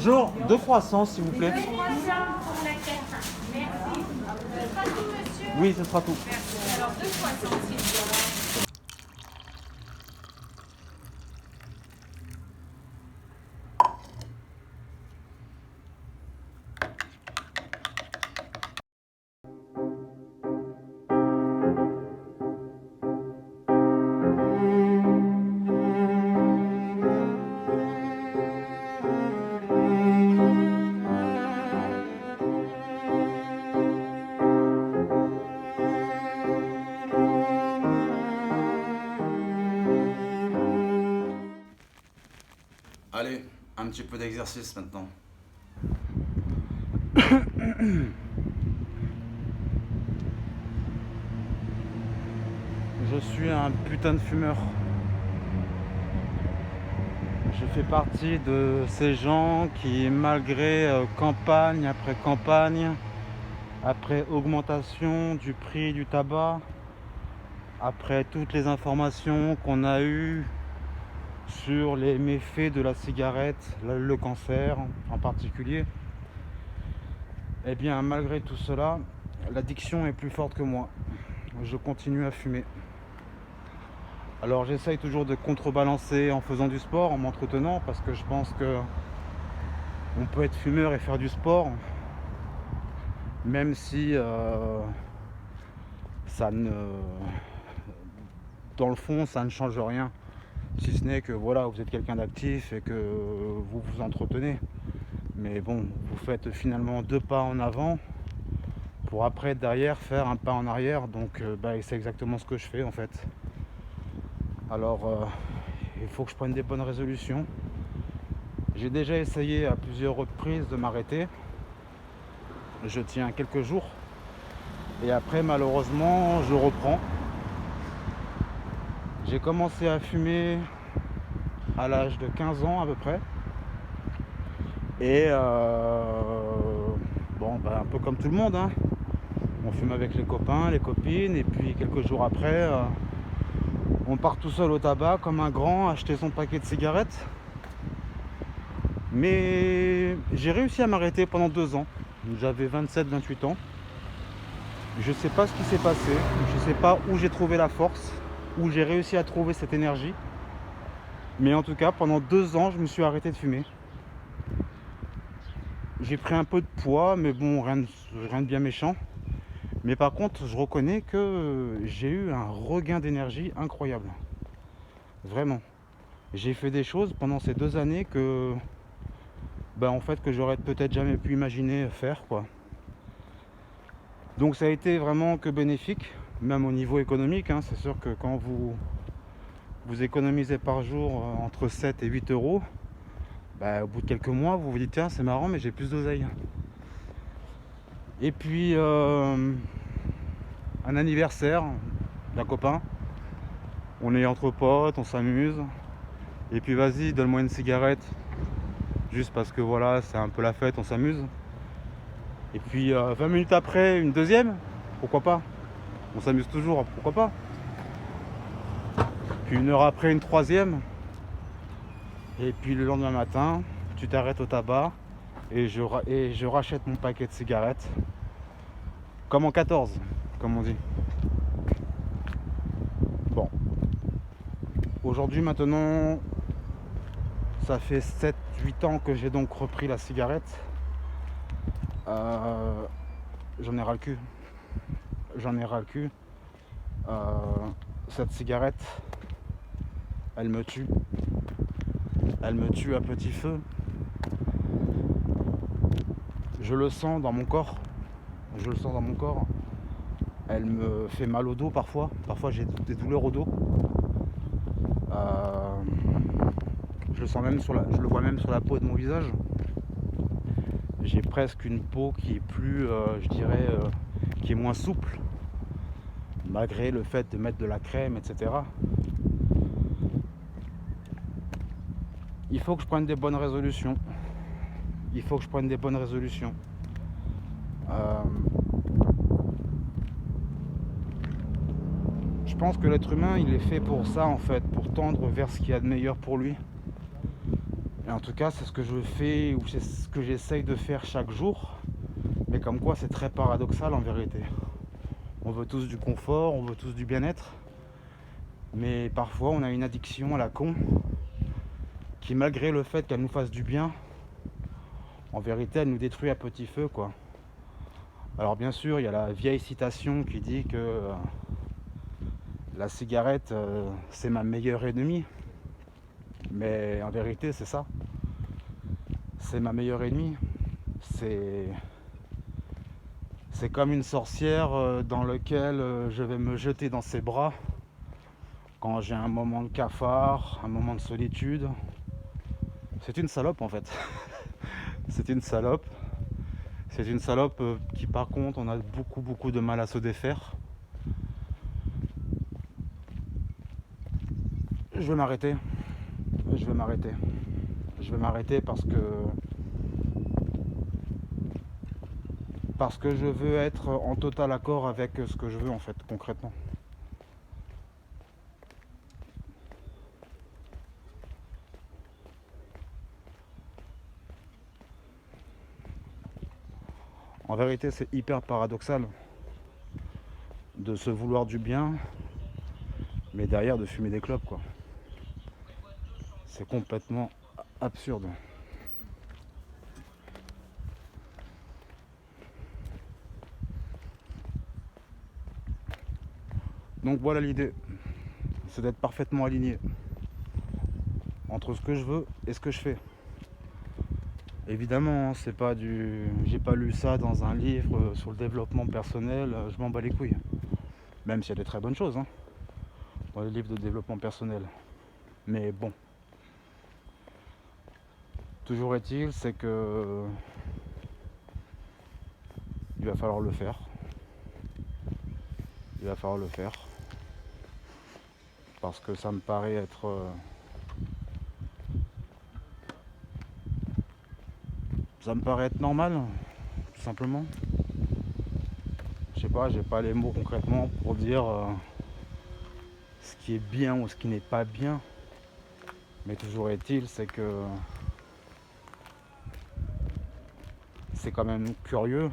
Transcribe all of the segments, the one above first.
Bonjour, 2 croissants s'il vous plaît. 2 croissants pour la carte. Merci. Ce sera tout, monsieur? Oui, ce sera tout. Merci. Alors, 2 croissants, s'il vous plaît. Allez, un petit peu d'exercice maintenant. Je suis un putain de fumeur. Je fais partie de ces gens qui, malgré campagne après campagne, après augmentation du prix du tabac, après toutes les informations qu'on a eues sur les méfaits de la cigarette, le cancer en particulier, eh bien malgré tout cela, l'addiction est plus forte que moi. Je continue à fumer. Alors j'essaye toujours de contrebalancer en faisant du sport, en m'entretenant, parce que je pense que on peut être fumeur et faire du sport, même si ça ne, dans le fond, ça ne change rien, si ce n'est que voilà, vous êtes quelqu'un d'actif et que vous vous entretenez. Mais bon, vous faites finalement 2 pas en avant pour après derrière faire un pas en arrière. Donc c'est exactement ce que je fais en fait. Alors il faut que je prenne des bonnes résolutions. J'ai déjà essayé à plusieurs reprises de m'arrêter. Je tiens quelques jours et après malheureusement je reprends. J'ai commencé à fumer à l'âge de 15 ans à peu près. Et un peu comme tout le monde, hein. On fume avec les copains, les copines, et puis quelques jours après, on part tout seul au tabac comme un grand, acheter son paquet de cigarettes. Mais j'ai réussi à m'arrêter pendant 2 ans. J'avais 27-28 ans. Je sais pas ce qui s'est passé, je sais pas où j'ai trouvé la force, où j'ai réussi à trouver cette énergie. Mais en tout cas, pendant 2 ans, je me suis arrêté de fumer. J'ai pris un peu de poids, mais bon, rien de bien méchant. Mais par contre, je reconnais que j'ai eu un regain d'énergie incroyable. Vraiment. J'ai fait des choses pendant ces 2 années que que j'aurais peut-être jamais pu imaginer faire, quoi. Donc ça a été vraiment que bénéfique, même au niveau économique, hein. C'est sûr que quand vous économisez par jour entre 7 et 8 euros, au bout de quelques mois, vous vous dites tiens, c'est marrant, mais j'ai plus d'oseille. Et puis un anniversaire d'un copain, on est entre potes, on s'amuse, et puis vas-y, donne-moi une cigarette, juste parce que voilà, c'est un peu la fête, on s'amuse. Et puis 20 minutes après, une deuxième, pourquoi pas? On s'amuse toujours, pourquoi pas? Puis 1 heure après, une troisième. Et puis le lendemain matin, tu t'arrêtes au tabac et je rachète mon paquet de cigarettes. Comme en 14, comme on dit. Bon. Aujourd'hui maintenant, ça fait 7-8 ans que j'ai donc repris la cigarette. J'en ai ras le cul. Cette cigarette, elle me tue. Elle me tue à petit feu. Je le sens dans mon corps. Elle me fait mal au dos parfois. Parfois j'ai des douleurs au dos. Je le vois même sur la peau de mon visage. J'ai presque une peau qui est plus, qui est moins souple, malgré le fait de mettre de la crème, etc. Il faut que je prenne des bonnes résolutions. Je pense que l'être humain, il est fait pour ça en fait, pour tendre vers ce qu'il y a de meilleur pour lui. Et en tout cas, c'est ce que je fais, ou c'est ce que j'essaye de faire chaque jour. Mais comme quoi, c'est très paradoxal en vérité. On veut tous du confort, on veut tous du bien-être. Mais parfois, on a une addiction à la con qui, malgré le fait qu'elle nous fasse du bien, en vérité, elle nous détruit à petit feu, quoi. Alors bien sûr, il y a la vieille citation qui dit que la cigarette, c'est ma meilleure ennemie. Mais en vérité, c'est ça. C'est ma meilleure ennemie. C'est comme une sorcière dans laquelle je vais me jeter dans ses bras quand j'ai un moment de cafard, un moment de solitude. C'est une salope en fait. C'est une salope. C'est une salope qui par contre on a beaucoup de mal à se défaire. Je vais m'arrêter. Je vais m'arrêter. Je vais m'arrêter parce que je veux être en total accord avec ce que je veux en fait, concrètement. En vérité, c'est hyper paradoxal de se vouloir du bien, mais derrière de fumer des clopes, quoi. C'est complètement absurde. Donc voilà l'idée, c'est d'être parfaitement aligné entre ce que je veux et ce que je fais. Évidemment, c'est pas j'ai pas lu ça dans un livre sur le développement personnel, je m'en bats les couilles. Même s'il y a des très bonnes choses dans les livres de développement personnel. Mais bon. Toujours est-il, c'est que il va falloir le faire. Il va falloir le faire. Parce que ça me paraît être normal, tout simplement. Je sais pas, j'ai pas les mots concrètement pour dire ce qui est bien ou ce qui n'est pas bien. Mais toujours est-il, c'est que c'est quand même curieux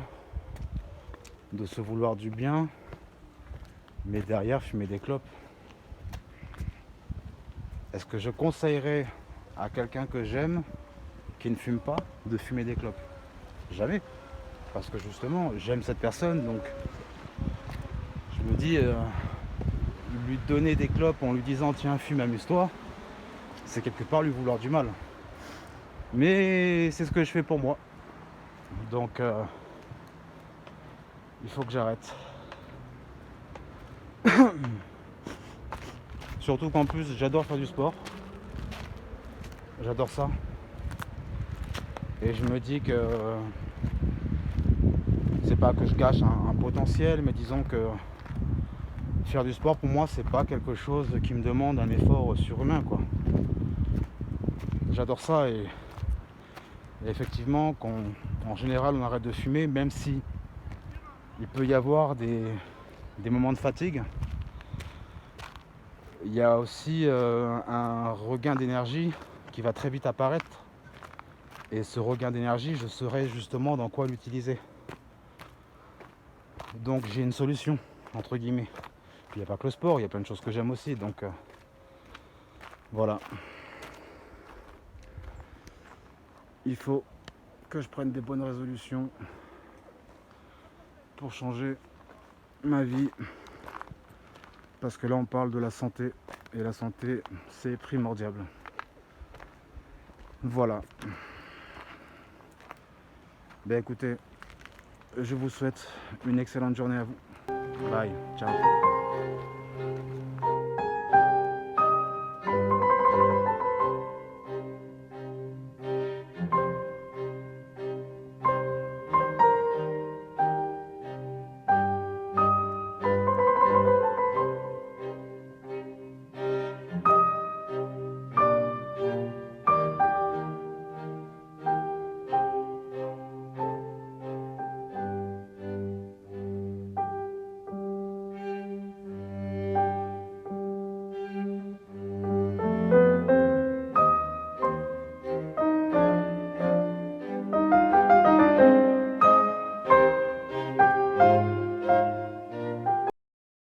de se vouloir du bien, mais derrière fumer des clopes. Est-ce que je conseillerais à quelqu'un que j'aime, qui ne fume pas, de fumer des clopes? Jamais. Parce que justement, j'aime cette personne, donc je me dis, lui donner des clopes en lui disant tiens, fume, amuse-toi, c'est quelque part lui vouloir du mal. Mais c'est ce que je fais pour moi. Donc, il faut que j'arrête. Surtout qu'en plus, j'adore faire du sport. J'adore ça. Et je me dis que c'est pas que je gâche un potentiel, mais disons que faire du sport pour moi, c'est pas quelque chose qui me demande un effort surhumain, quoi. J'adore ça et effectivement, en général, on arrête de fumer, même si il peut y avoir des moments de fatigue. Il y a aussi un regain d'énergie qui va très vite apparaître. Et ce regain d'énergie, je saurai justement dans quoi l'utiliser. Donc j'ai une solution, entre guillemets. Puis il n'y a pas que le sport, il y a plein de choses que j'aime aussi. Donc voilà. Il faut que je prenne des bonnes résolutions pour changer ma vie. Parce que là on parle de la santé. Et la santé, c'est primordial. Voilà. Ben écoutez, je vous souhaite une excellente journée à vous. Bye, ciao.